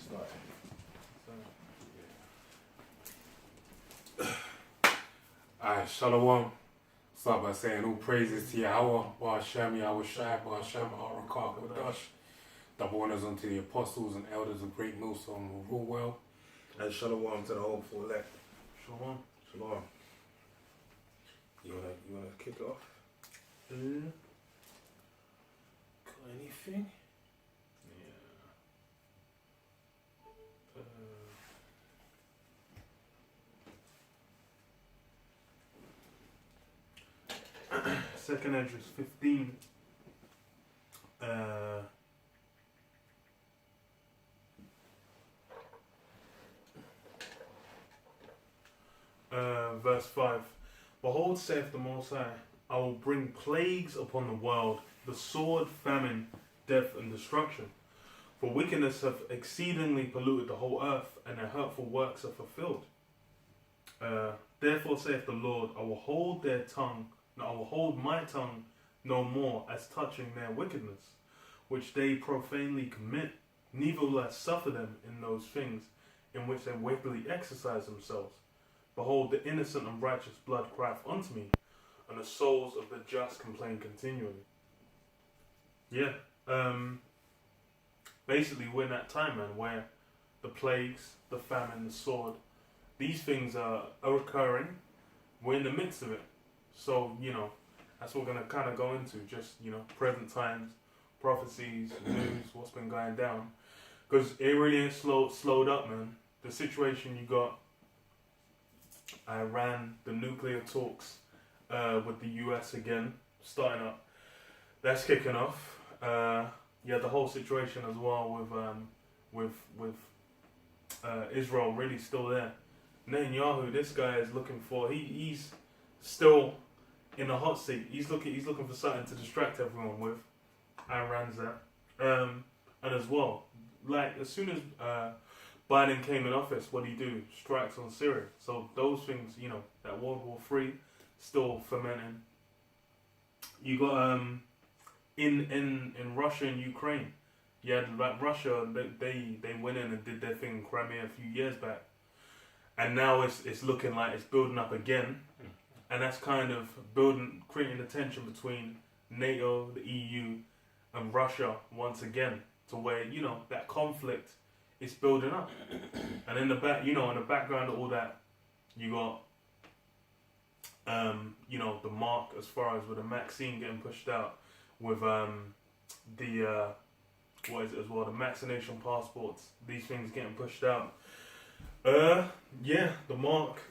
Start. Alright, Shalom. Start by saying all praises to Yahweh, Ba'ashem, Yahweh Shai, Ba'ashem, Arakah, Kadash. Double honors unto the apostles and elders of Great Millstone who rule well. And Shalom to the hopeful elect. Shalom. Shalom. You wanna kick it off? Got anything? Second address 15. Verse 5. Behold, saith the Most High, I will bring plagues upon the world, the sword, famine, death, and destruction. For wickedness hath exceedingly polluted the whole earth, and their hurtful works are fulfilled. Therefore saith the Lord, I will hold my tongue no more as touching their wickedness, which they profanely commit, neither will I suffer them in those things in which they wickedly exercise themselves. Behold, the innocent and righteous blood crieth unto me, and the souls of the just complain continually. Basically we're in that time, man, where the plagues, the famine, the sword, these things are occurring. We're in the midst of it. So, that's what we're going to kind of go into. Just, present times, prophecies, news, what's been going down. Because it really ain't slowed up, man. The situation you got, Iran, the nuclear talks with the US again, starting up. That's kicking off. The whole situation as well with Israel really still there. Netanyahu, this guy is looking for. He's still in the hot seat. He's looking for something to distract everyone with. Iran's there, and as well, like as soon as Biden came in office, what did he do? Strikes on Syria. So those things, that World War III still fermenting. You got in Russia and Ukraine, like Russia, they went in and did their thing in Crimea a few years back. And now it's looking like it's building up again, and that's kind of creating a tension between NATO, the EU, and Russia once again, to where that conflict is building up. And in the background of all that, you got the mark as far as with the vaccine getting pushed out, with the vaccination passports, these things getting pushed out. The mark,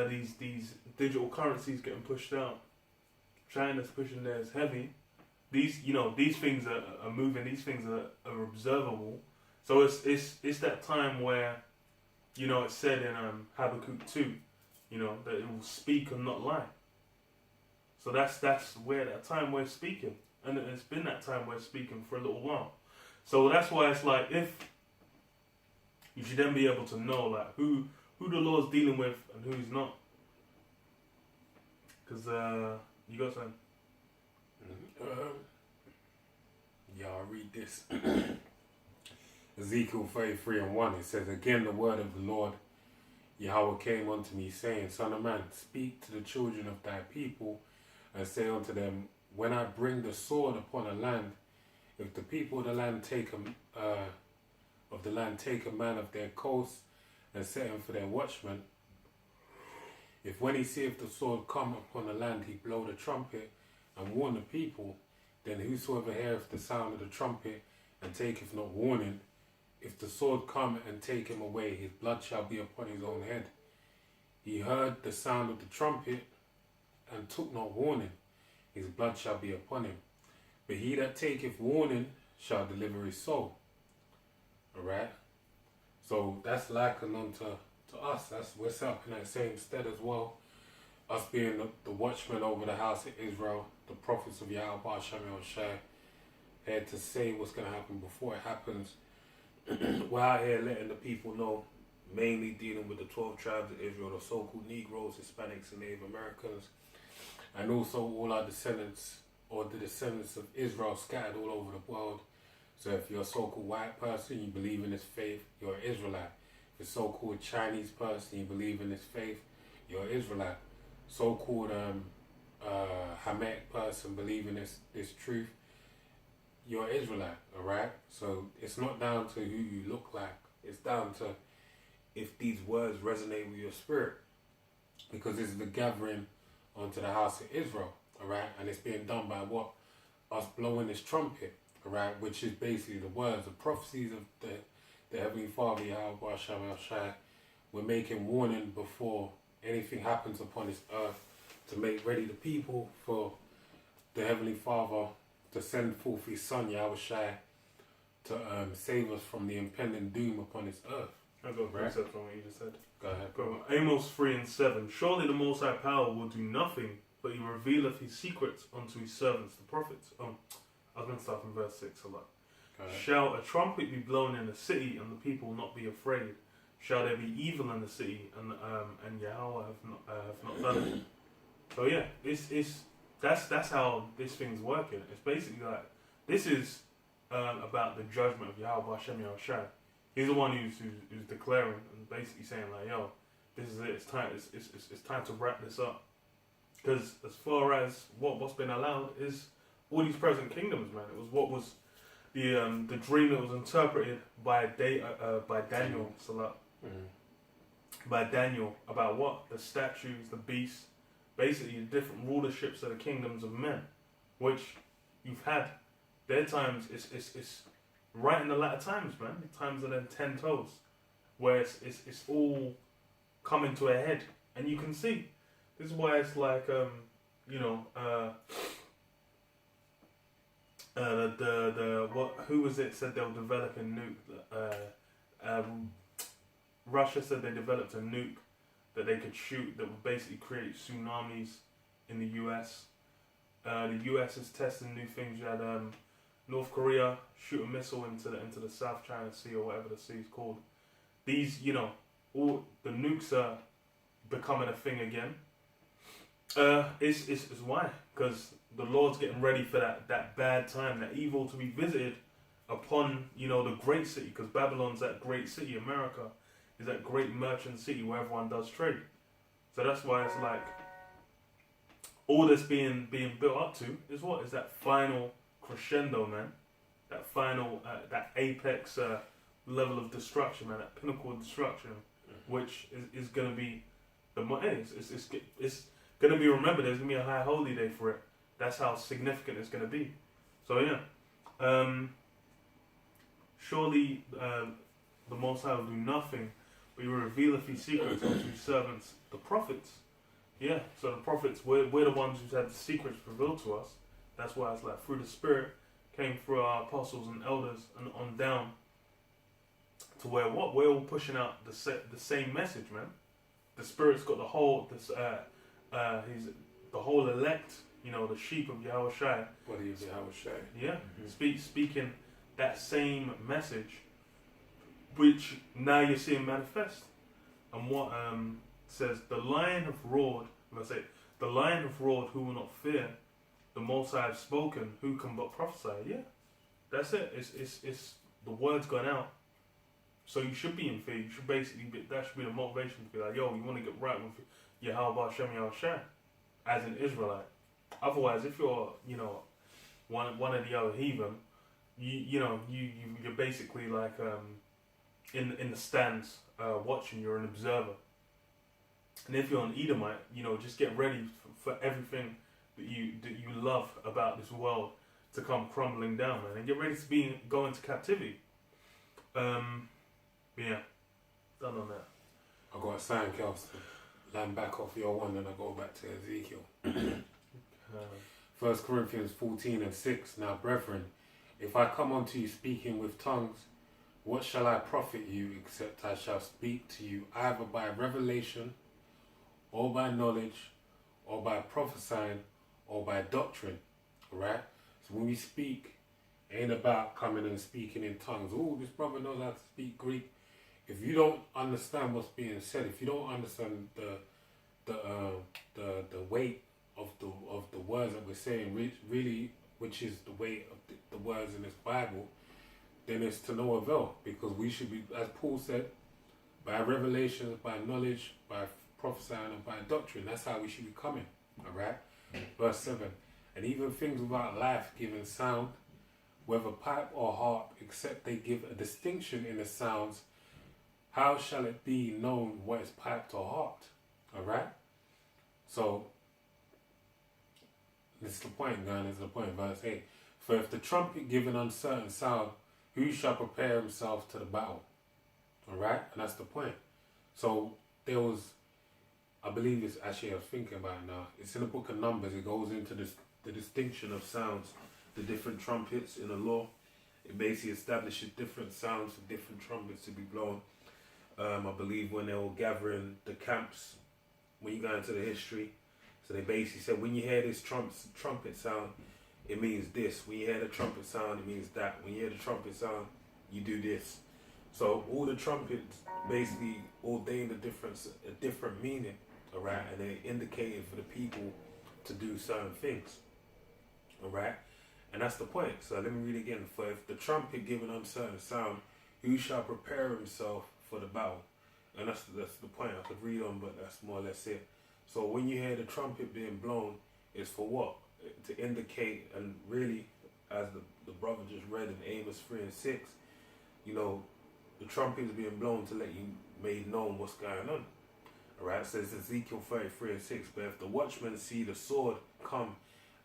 these digital currencies getting pushed out. China's pushing theirs heavy. These things are moving. These things are observable. So it's that time where, it's said in Habakkuk 2, that it will speak and not lie. So that's where that time we're speaking, and it's been that time we're speaking for a little while. So that's why it's like you should then be able to know like who the Lord's dealing with and who He's not. Because you got something? I'll read this. Ezekiel 33:1. It says, Again the word of the Lord Yahweh came unto me, saying, Son of man, speak to the children of thy people, and say unto them, When I bring the sword upon a land, if the people of the land take a man of their coast and set him for their watchman, if when he seeth the sword come upon the land, he blow the trumpet and warn the people, then whosoever heareth the sound of the trumpet and taketh not warning, if the sword come and take him away, his blood shall be upon his own head. He heard the sound of the trumpet and took not warning, his blood shall be upon him. But he that taketh warning shall deliver his soul. Alright? So that's likened unto us. We're set up in that same stead as well. Us being the watchmen over the house of Israel, the prophets of Yahweh, Ba'ashem, Shai, here to say what's going to happen before it happens. We're out here letting the people know, mainly dealing with the 12 tribes of Israel, the so-called Negroes, Hispanics, and Native Americans, and also all our descendants, or the descendants of Israel scattered all over the world, So if you're a so-called white person, you believe in this faith, you're an Israelite. If you're a so-called Chinese person, you believe in this faith, you're an Israelite. So-called Hamitic person, believe in this truth, you're an Israelite, alright? So it's not down to who you look like, it's down to if these words resonate with your spirit. Because this is the gathering onto the house of Israel, alright? And it's being done by what? Us blowing this trumpet, alright? Which is basically the words, the prophecies of the Heavenly Father, Yahweh Hashem El Shai. We're making warning before anything happens upon this earth to make ready the people for the Heavenly Father to send forth His Son, Yahweh Shai, to save us from the impending doom upon this earth. I'll go for from what you just said. Go ahead. Go. Amos 3:7. Surely the Most High Power will do nothing, but He revealeth His secrets unto His servants, the prophets. I was going to start from verse 6 a lot. Shall a trumpet be blown in the city, and the people not be afraid? Shall there be evil in the city, and Yahweh have not done it? So yeah, that's how this thing's working. It's basically like this is about the judgment of Yahweh Hashem Yahushai. He's the one who's declaring and basically saying like, yo, this is it. It's time. It's time to wrap this up. Because as far as what's been allowed is all these present kingdoms, man. It was what was the dream that was interpreted by Daniel Salah. Mm-hmm. By Daniel about what? The statues, the beasts, basically the different rulerships of the kingdoms of men, which you've had. Their times it's right in the latter times, man. The times of them 10 toes, where it's all coming to a head, and you can see. This is why it's like who was it said they'll develop a nuke? Russia said they developed a nuke that they could shoot that would basically create tsunamis in the US. The US is testing new things. You had North Korea shoot a missile into the South China Sea or whatever the sea is called. These, all the nukes are becoming a thing again. It's why? Because the Lord's getting ready for that bad time, that evil to be visited upon, the great city. Because Babylon's that great city. America is that great merchant city where everyone does trade. So that's why it's like all that's being built up to is what? Is that final crescendo, man. That final, that apex level of destruction, man. That pinnacle of destruction, which is going to be it's going to be remembered. There's going to be a high holy day for it. That's how significant it's going to be. So yeah, surely the Most High will do nothing, but He will reveal His secrets unto His servants, the prophets. Yeah, so the prophets, we're the ones who's had the secrets revealed to us. That's why it's like through the Spirit came through our apostles and elders and on down to where what we're all pushing out the same message, man. The Spirit's got the whole he's the whole elect, the sheep of Yahweh Shai. Body of Yahweh Shai. Yeah, speaking that same message, which now you're seeing manifest. And what says the lion have roared. Let's say the lion have roared. Who will not fear? The Most High have spoken. Who can but prophesy? Yeah, that's it. It's the word's gone out. So you should be in fear. You should basically that should be the motivation to be like, yo, you want to get right with Yahweh Hashem Yahushai as an Israelite. Otherwise, if you're one of the other heathen, you're basically like in the stands watching. You're an observer. And if you're an Edomite, just get ready for everything that you love about this world to come crumbling down, man, and get ready to go into captivity. Yeah, done on that. I got something else to land back off your one, and I go back to Ezekiel. 1 Corinthians 14:6. Now, brethren, if I come unto you speaking with tongues, what shall I profit you, except I shall speak to you either by revelation, or by knowledge, or by prophesying, or by doctrine, right? So when we speak, it ain't about coming and speaking in tongues. Oh, this brother knows how to speak Greek. If you don't understand what's being said, if you don't understand the weight of the words that we're saying, really, which is the weight of the words in this Bible, then it's to no avail, because we should be, as Paul said, by revelation, by knowledge, by prophesying, and by doctrine. That's how we should be coming. Alright? Verse 7. And even things without life giving sound, whether pipe or harp, except they give a distinction in the sounds, how shall it be known what is piped or harped? Alright? So, this is the point, going into the point, verse 8. For if the trumpet give an uncertain sound, who shall prepare himself to the battle? Alright? And that's the point. So, there was, I believe it's actually, I was thinking about it now, it's in the book of Numbers, it goes into this, the distinction of sounds, the different trumpets in the law. It basically establishes different sounds for different trumpets to be blown. I believe when they were gathering the camps, when you go into the history, so they basically said, when you hear this trumpet sound, it means this. When you hear the trumpet sound, it means that. When you hear the trumpet sound, you do this. So all the trumpets basically ordained a different meaning, alright, and they indicated for the people to do certain things, alright, and that's the point. So let me read again. For if the trumpet give an uncertain sound, who shall prepare himself for the battle? And that's the point. I could read on, but that's more or less it. So when you hear the trumpet being blown, it's for what? To indicate, and really, as the brother just read in Amos 3 and 6, you know, the trumpet is being blown to let you made known what's going on. Alright, it says Ezekiel 33 and 6, but if the watchmen see the sword come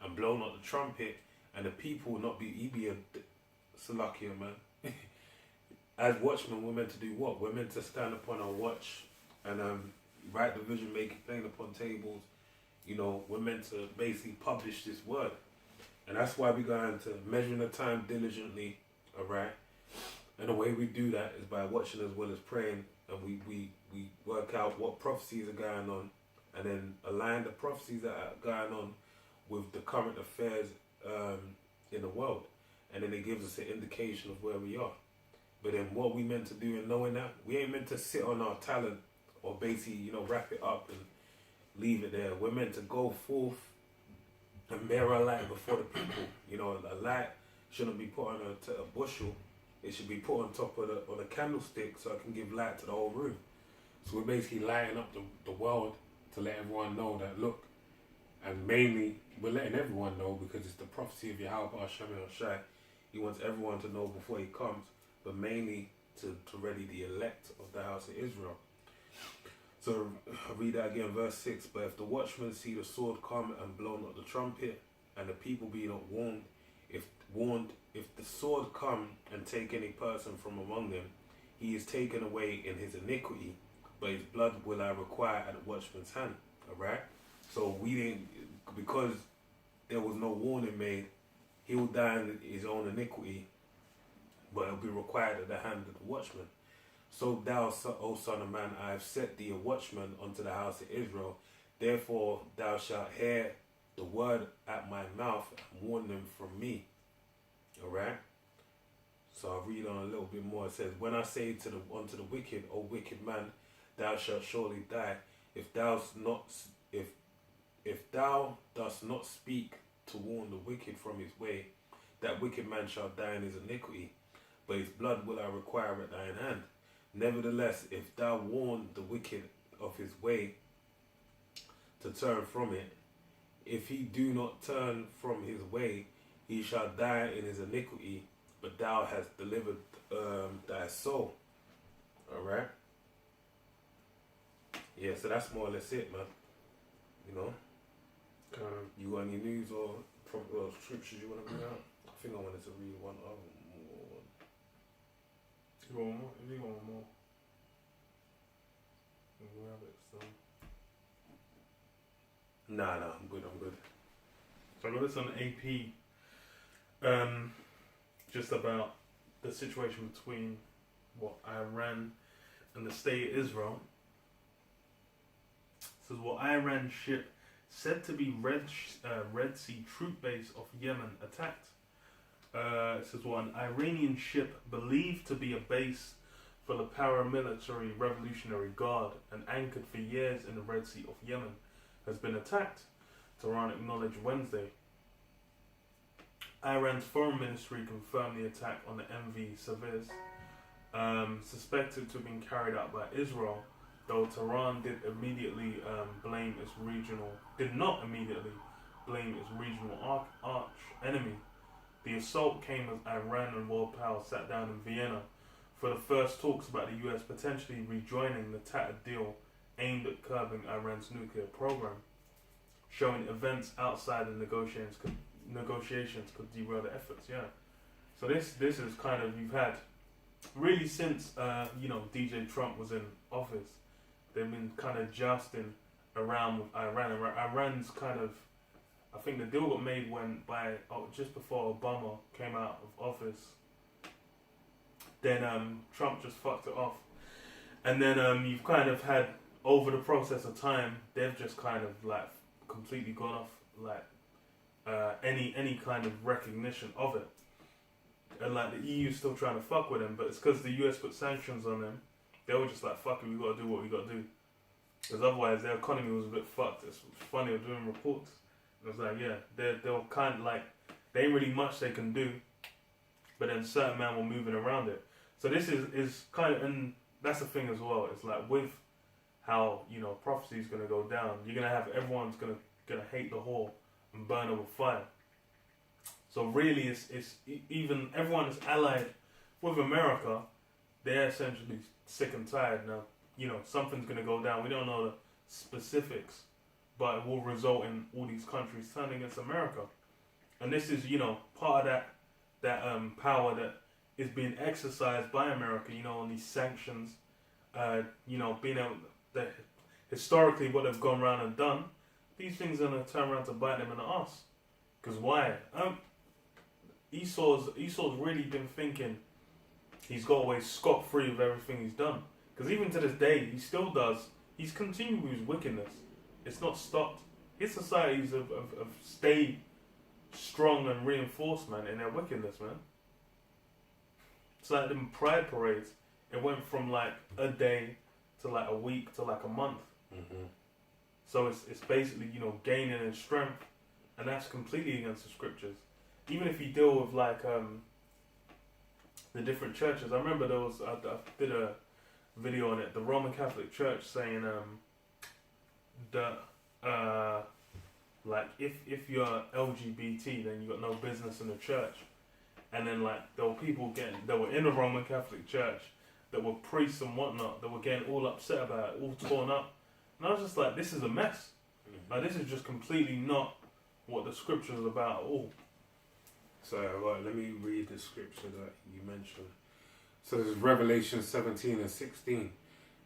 and blow not the trumpet, and the people will not be, he be a Salakia, man. As watchmen, we're meant to do what? We're meant to stand upon our watch and write the vision, make it plain upon tables. You know, we're meant to basically publish this word. And that's why we go into measuring the time diligently, alright? And the way we do that is by watching as well as praying, and we work out what prophecies are going on, and then align the prophecies that are going on with the current affairs in the world. And then it gives us an indication of where we are. But then what we meant to do in knowing that, we ain't meant to sit on our talent or basically, you know, wrap it up and leave it there. We're meant to go forth and bear our light before the people. You know, a light shouldn't be put on a bushel. It should be put on top of on a candlestick so it can give light to the whole room. So we're basically lighting up the world to let everyone know that, look, and mainly we're letting everyone know because it's the prophecy of Yahweh Hashem Shai. He wants everyone to know before he comes, but mainly to ready the elect of the house of Israel. So I read that again, verse 6. But if the watchmen see the sword come and blow not the trumpet, and the people be not warned, if the sword come and take any person from among them, he is taken away in his iniquity, but his blood will I require at the watchman's hand. Alright? So we didn't, because there was no warning made, he will die in his own iniquity, but it will be required at the hand of the watchman. So thou, O son of man, I have set thee a watchman unto the house of Israel. Therefore thou shalt hear the word at my mouth and warn them from me. Alright? So I'll read on a little bit more. It says, when I say unto the wicked, O wicked man, thou shalt surely die. If thou dost not speak to warn the wicked from his way, that wicked man shall die in his iniquity, but his blood will I require at thine hand. Nevertheless, if thou warn the wicked of his way to turn from it, if he do not turn from his way, he shall die in his iniquity, but thou hast delivered thy soul. Alright? Yeah, so that's more or less it, man. You know? You got any news or scriptures you want to bring out? I think I wanted to read one other one. You want more? If you want more. We'll have it, so. Nah, I'm good. So I got this on AP, just about the situation between Iran and the state of Israel. It says, Iran ship said to be Red Sea troop base of Yemen attacked. It says, an Iranian ship believed to be a base for the paramilitary Revolutionary Guard and anchored for years in the Red Sea of Yemen has been attacked, Tehran acknowledged Wednesday. Iran's foreign ministry confirmed the attack on the MV Saviz, suspected to have been carried out by Israel, though Tehran did not immediately blame its regional arch enemy. The assault came as Iran and world powers sat down in Vienna for the first talks about the US potentially rejoining the tattered deal aimed at curbing Iran's nuclear program, showing events outside the negotiations could derail the efforts. Yeah, so this is kind of, you've had really since DJ Trump was in office, they've been kind of jousting around with Iran. And Iran's kind of, I think the deal got made just before Obama came out of office. Then Trump just fucked it off, and then you've kind of had, over the process of time, they've just kind of like completely gone off like any kind of recognition of it. And like the EU's still trying to fuck with them, but it's because the US put sanctions on them. They were just like, fuck it, we gotta do what we gotta do. Because otherwise their economy was a bit fucked. It's funny, I was doing reports. It was like, yeah, they were kind of like, there ain't really much they can do, but then certain men were moving around it. So this is kind of, and that's the thing as well. It's like with how, prophecy is gonna go down, you're gonna have everyone's gonna hate the whore and burn her with fire. So really, it's even everyone that's allied with America, they're essentially sick and tired now. Something's gonna go down. We don't know the specifics, but it will result in all these countries turning against America. And this is, part of that power that is being exercised by America, on these sanctions, being able, that historically what they've gone around and done, these things are going to turn around to bite them in the ass. Because why? Esau's really been thinking he's got away scot-free with everything he's done. Because even to this day, he still does. He's continued with his wickedness. It's not stopped. His societies have stayed strong and reinforced, man, in their wickedness, man. It's like them pride parades. It went from like a day to like a week to like a month. Mm-hmm. So it's basically, gaining in strength. And that's completely against the scriptures. Even if you deal with like the different churches. I remember I did a video on it. The Roman Catholic Church saying that like if you're LGBT, then you got no business in the church. And then like there were in the Roman Catholic Church that were priests and whatnot that were getting all upset about it, all torn up. And I was just like, this is a mess. Mm-hmm. Like this is just completely not what the scripture is about at all. So let me read the scripture that you mentioned. So this is Revelation 17 and 16.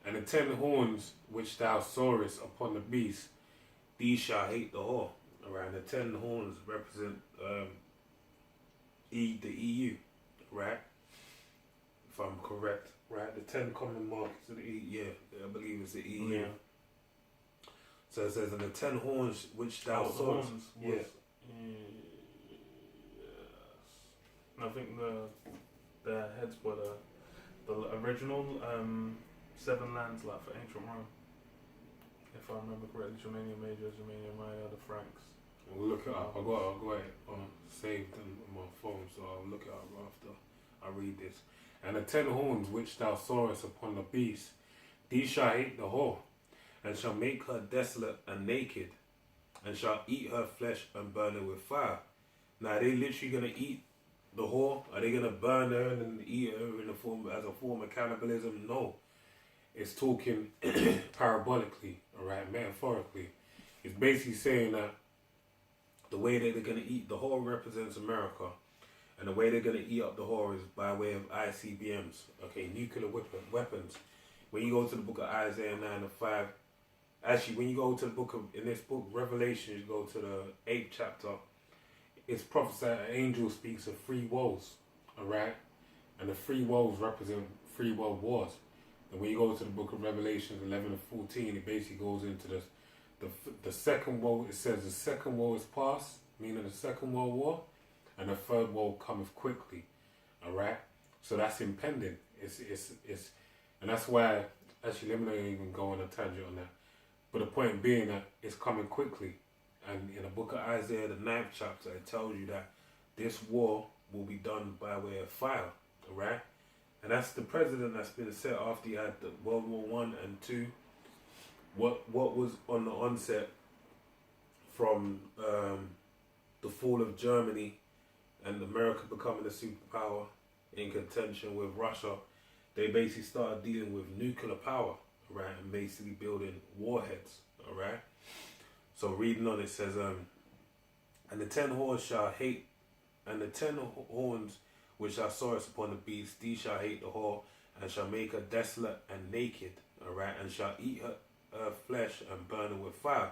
And the 10 horns which thou sawest upon the beast, these shall hate the whore. Around the 10 horns represent the EU, right? If I'm correct, right? The 10 common markets of the EU, yeah, I believe it's the EU. Yeah. So it says, and the 10 horns which thou sawest, yeah. Yes. I think the heads were the original 7 lands, like for ancient Rome. If I remember correctly, Germania Major, Germania Minor, the Franks. We'll look it up. I got it saved on my phone, so I'll look it up after I read this. And the 10 horns which thou sawest upon the beast, these shall hate the whore, and shall make her desolate and naked, and shall eat her flesh and burn her with fire. Now, are they literally gonna eat the whore? Are they gonna burn her and eat her in as a form of cannibalism? No. It's talking parabolically, alright, metaphorically. It's basically saying that the way that they're going to eat the whore represents America, and the way they're going to eat up the whore is by way of ICBMs, okay, nuclear weapons. When you go to the book of Isaiah 9 and 5, actually, when you go to the book in this book, Revelation, you go to the 8th chapter, it's prophesied an angel speaks of 3 woes, alright, and the 3 woes represent 3 world wars. And when you go to the book of Revelation 11 and 14, it basically goes into the second woe. It says the second woe is past, meaning the Second World War, and the third woe cometh quickly. All right, so that's impending. It's and that's why, actually, let me not even go on a tangent on that. But the point being that it's coming quickly, and in the book of Isaiah, the 9th chapter, it tells you that this war will be done by way of fire, alright? And that's the president that's been set after he had the World War One and Two. What was on the onset from the fall of Germany and America becoming a superpower in contention with Russia, they basically started dealing with nuclear power, right, and basically building warheads, alright? So reading on it says, and the 10 horns shall hate, and the 10 horns which thou sawest upon the beast, these shall hate the whore, and shall make her desolate and naked, alright, and shall eat her flesh and burn her with fire.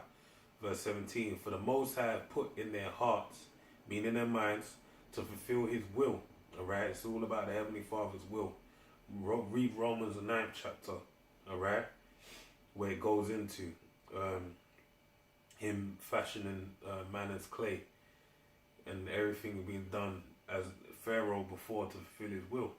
Verse 17, for the Most High hath put in their hearts, meaning their minds, to fulfill his will, alright? It's all about the Heavenly Father's will. Read Romans the 9th chapter, alright? Where it goes into him fashioning man as clay, and everything being done as Pharaoh before to fulfill his will,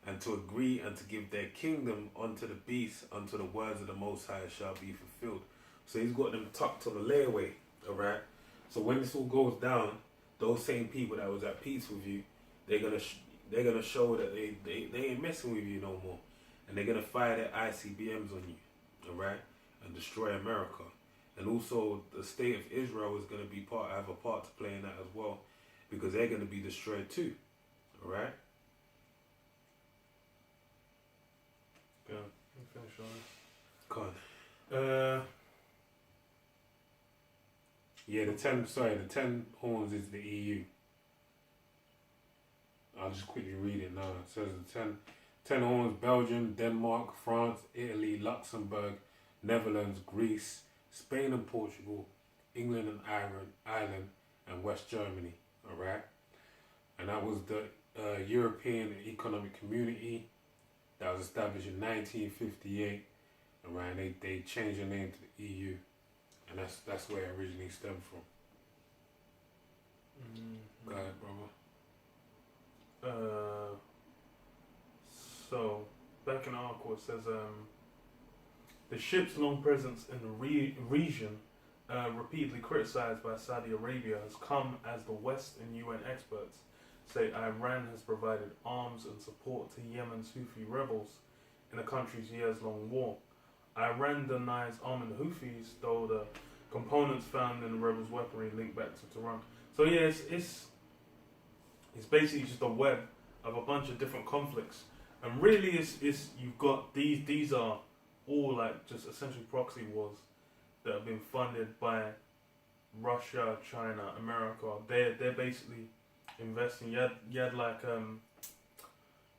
and to agree and to give their kingdom unto the beast, unto the words of the Most High shall be fulfilled. So he's got them tucked on the layaway, alright? So when this all goes down, those same people that was at peace with you, they're gonna show that they ain't messing with you no more, and they're gonna fire their ICBMs on you, alright, and destroy America. And also the state of Israel is gonna have a part to play in that as well, because they're gonna be destroyed too, alright. Yeah, let me finish on this. God. Yeah, the 10 horns is the EU. I'll just quickly read it now. It says the 10 horns: Belgium, Denmark, France, Italy, Luxembourg, Netherlands, Greece, Spain and Portugal, England and Ireland, and West Germany. Alright? And that was the European Economic Community that was established in 1958. Alright? They changed the name to the EU. And that's where it originally stemmed from. Mm-hmm. Go ahead, brother. So, back in the article it says, the ship's long presence in the region, repeatedly criticized by Saudi Arabia, has come as the West and UN experts say Iran has provided arms and support to Yemen's Houthi rebels in the country's years-long war. Iran denies arming the Houthis, though the components found in the rebels' weaponry link back to Tehran. So yeah, it's basically just a web of a bunch of different conflicts, and really, it's you've got these are all like just essentially proxy wars that have been funded by Russia, China, America. They're basically investing. You had like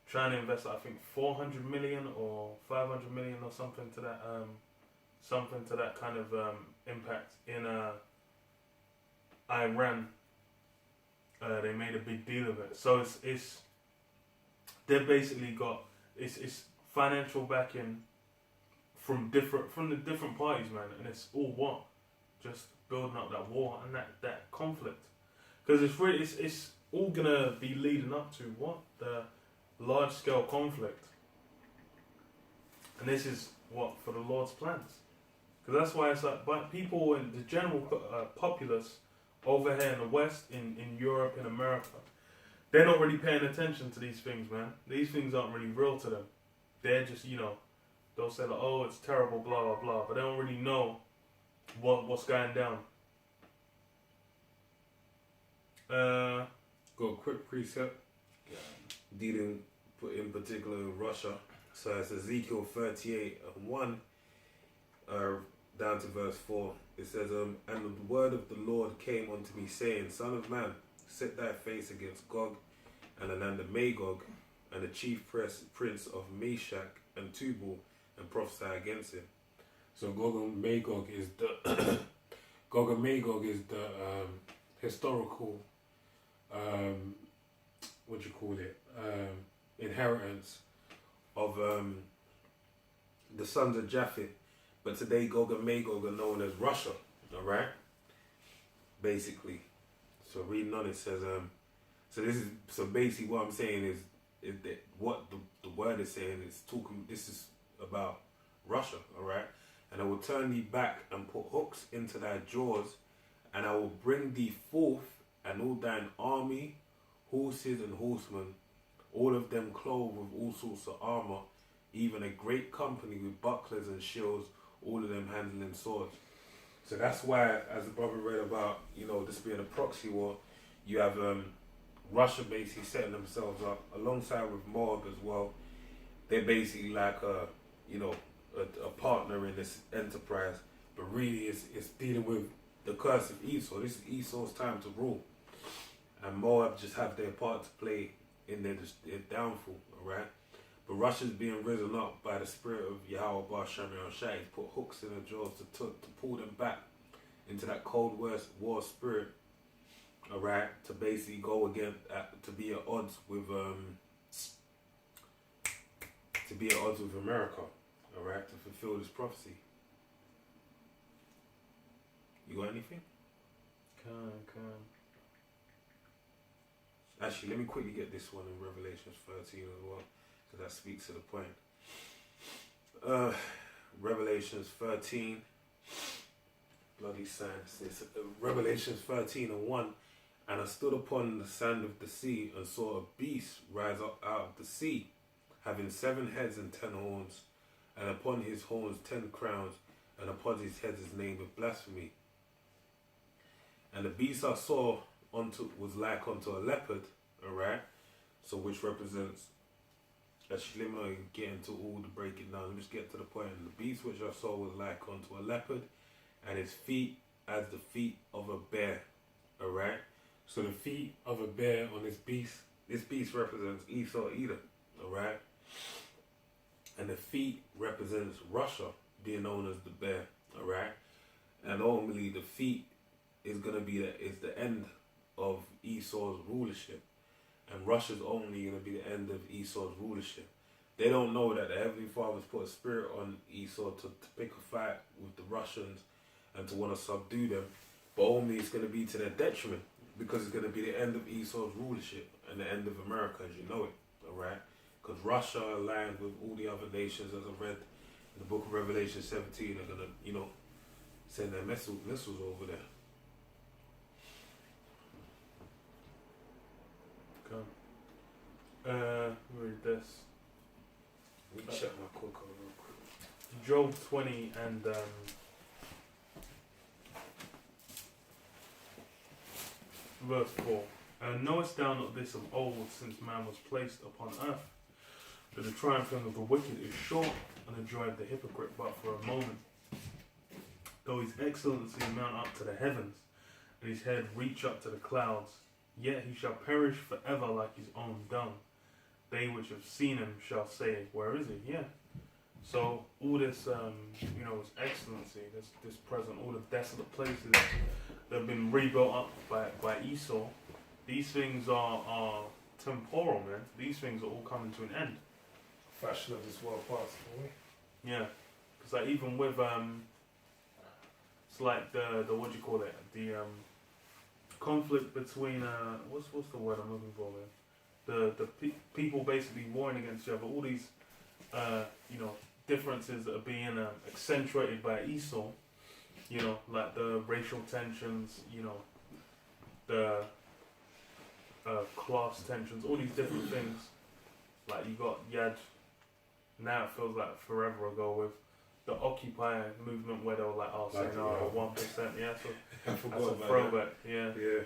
trying to invest, I think, 400 million or 500 million or something to that kind of impact in Iran. They made a big deal of it. So it's they've basically got it's financial backing from the different parties, man, and it's all what just building up that war and that conflict, because it's all gonna be leading up to what the large scale conflict, and this is what for the Lord's plans, because that's why it's like, but people in the general populace over here in the West, in Europe, in America, they're not really paying attention to these things, man. These things aren't really real to them. They're just, they'll say like, oh, it's terrible, blah blah blah, but they don't really know what's going down. Got a quick precept dealing in particular with Russia. So it's Ezekiel 38:1 down to verse 4. It says, and the word of the Lord came unto me, saying, Son of man, set thy face against Gog and Ananda Magog, and the chief prince of Meshach and Tubal, and prophesy against him. So Gog and Magog is the historical inheritance of the sons of Japheth, but today Gog and Magog are known as Russia. All right, basically. So reading on it says, so basically what I'm saying is that what the word is saying is talking. This is about Russia. All right, and I will turn thee back and put hooks into thy jaws, and I will bring thee forth and all thine army horses and horsemen, all of them clothed with all sorts of armour, even a great company with bucklers and shields, all of them handling swords. So that's why, as the brother read about, this being a proxy war, you have Russia basically setting themselves up alongside with Moab as well. They're basically like a partner in this enterprise, but really it's dealing with the curse of Esau. This is Esau's time to rule, and Moab just have their part to play in their downfall. All right, but Russia's being risen up by the spirit of Yahweh Bar Shem Shai. He's put hooks in their jaws to pull them back into that cold war spirit. All right, to basically go again to be at odds with America. All right, to fulfill this prophecy. You got anything? Can. Actually, let me quickly get this one in Revelations 13 as well, so that speaks to the point. Revelations 13, bloody science. It's Revelations 13 and 1. And I stood upon the sand of the sea and saw a beast rise up out of the sea, having 7 heads and 10 horns, and upon his horns 10 crowns, and upon his head is named with blasphemy. And the beast I saw was like unto a leopard, alright? So which represents, actually let me get into all the breaking down, let me just get to the point. And the beast which I saw was like unto a leopard, and his feet as the feet of a bear, alright? So the feet of a bear on this beast represents Esau Edom, alright? And the feet represents Russia, being known as the bear, alright? And ultimately the feet is gonna be the end of Esau's rulership. And Russia's only gonna be the end of Esau's rulership. They don't know that the Heavenly Father's put a spirit on Esau to pick a fight with the Russians and to want to subdue them. But only it's gonna be to their detriment, because it's going to be the end of Esau's rulership and the end of America as you know it, alright? Because Russia, aligned with all the other nations, as I read in the book of Revelation 17, are going to, send their missiles over there. Okay. Read this. Let me check my cooker real quick. Job 20 and verse 4. And knowest thou not this of old, since man was placed upon earth, that the triumphing of the wicked is short, and the joy of the hypocrite but for a moment? Though his excellency mount up to the heavens, and his head reach up to the clouds, yet he shall perish forever like his own dung. They which have seen him shall say, where is he? Yeah. So all this, his excellency, this present, all the desolate places that have been rebuilt up by Esau, these things are temporal, man. These things are all coming to an end. Fashion of this world passed away. Yeah, because like even with it's like the what do you call it? The conflict between what's the word I'm looking for, man? The people basically warring against each other. All these differences that are being accentuated by Esau, like the racial tensions, the class tensions, all these different things. Like you had, now it feels like forever ago with the Occupy movement where they were like, saying, 1%, yeah, so I that's forgot a about throwback, that. yeah. Yeah.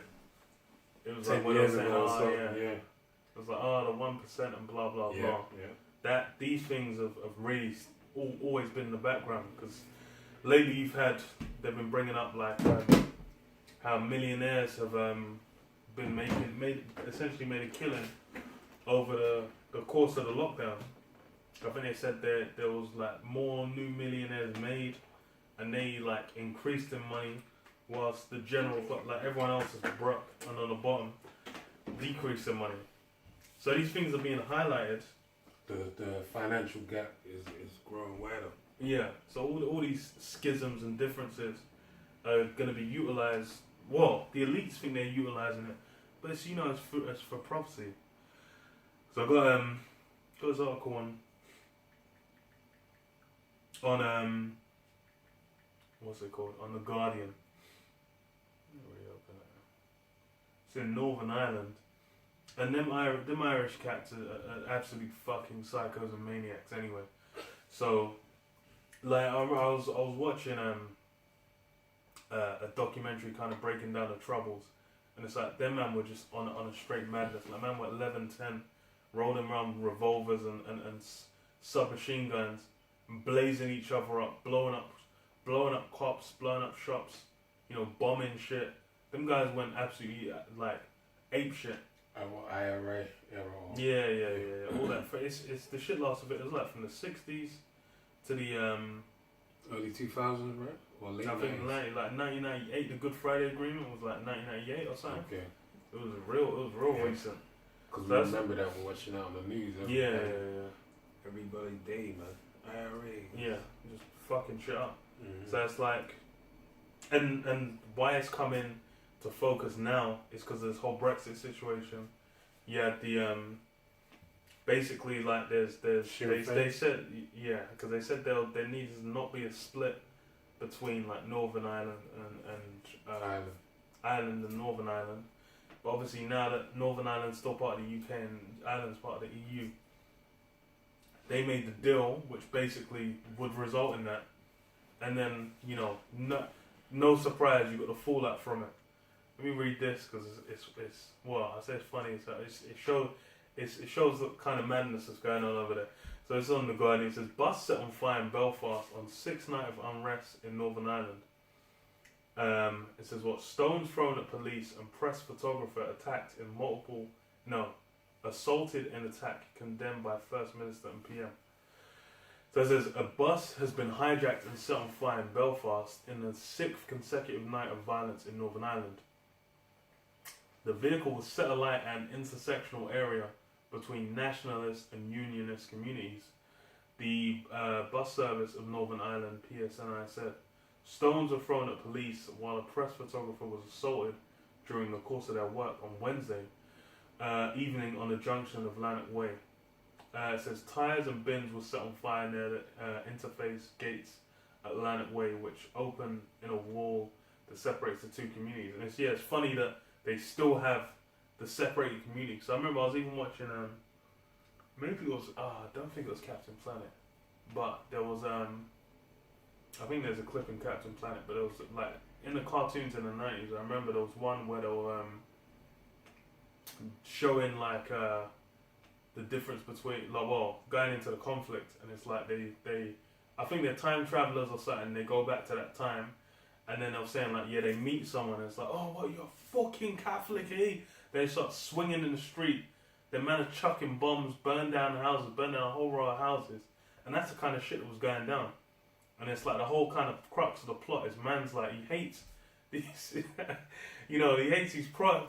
It was 10 like when they were years saying, ago or something, yeah. yeah. It was like, the 1% and blah, blah, Yeah, blah. yeah. That these things have really always been in the background, because lately they've been bringing up like how millionaires have essentially made a killing over the course of the lockdown. I think they said there was like more new millionaires made, and they like increased in money, whilst the general, like everyone else is broke and on the bottom, decreased in money. So these things are being highlighted. The financial gap is growing wider. Yeah, so all these schisms and differences are going to be utilized. Well, the elites think they're utilizing it, but it's it's for prophecy. So I got this article on what's it called, on the Guardian. It's in Northern Ireland, And them Irish cats are absolute fucking psychos and maniacs anyway. So, like, I was watching a documentary kind of breaking down the Troubles, and it's like them man were just on a straight madness. Like, man were 11, 10, rolling around with revolvers and submachine guns, blazing each other up, blowing up cops, blowing up shops, you know, bombing shit. Them guys went absolutely like ape shit. IRA era. Yeah. All that. It's the shit last of it. It was like from the 60s to the early 2000s, right? Or late I think 90s? like 1998. The Good Friday Agreement was like 1998 or something. Okay. It was real Yeah. recent. Because we remember that we're watching that on the news. Yeah. Every bloody day, man. IRA. Yeah, just fucking shit up. Mm-hmm. So it's like, and why it's coming to focus now is because of this whole Brexit situation. You had the basically like there's they said because they said there needs to not be a split between like Northern Ireland and Ireland and Northern Ireland. But obviously now that Northern Ireland's still part of the UK and Ireland's part of the EU, they made the deal which basically would result in that. And then, you know, no surprise, you got the fallout from it. Let me read this because it's well, I say it's funny. It shows the kind of madness that's going on over there. So it's on the Guardian. It says bus set on fire in Belfast on 6th night of unrest in Northern Ireland. It says what stones thrown at police and press photographer attacked in assaulted and attacked condemned by First Minister and PM. So it says a bus has been hijacked and set on fire in Belfast in the 6th consecutive night of violence in Northern Ireland. The vehicle was set alight at an intersectional area between nationalist and unionist communities. The bus service of Northern Ireland, PSNI, said stones were thrown at police while a press photographer was assaulted during the course of their work on Wednesday evening on the junction of Lanark Way. It says tyres and bins were set on fire near the interface gates at Lanark Way, which open in a wall that separates the two communities. And it's funny that they still have the separated community. So I remember I was even watching, maybe it was, I don't think it was Captain Planet, but there was, I think there's a clip in Captain Planet, but it was like in the cartoons in the 90s. I remember there was one where they were showing like the difference between going into the conflict, and it's like they I think they're time travelers or something. They go back to that time, and then they're saying like they meet someone and it's like, oh, what, you're fucking Catholic, eh? They start swinging in the street. The man are chucking bombs, burn down houses, burn down a whole row of houses, and that's the kind of shit that was going down. And it's like the whole kind of crux of the plot is man's like he hates these, he hates these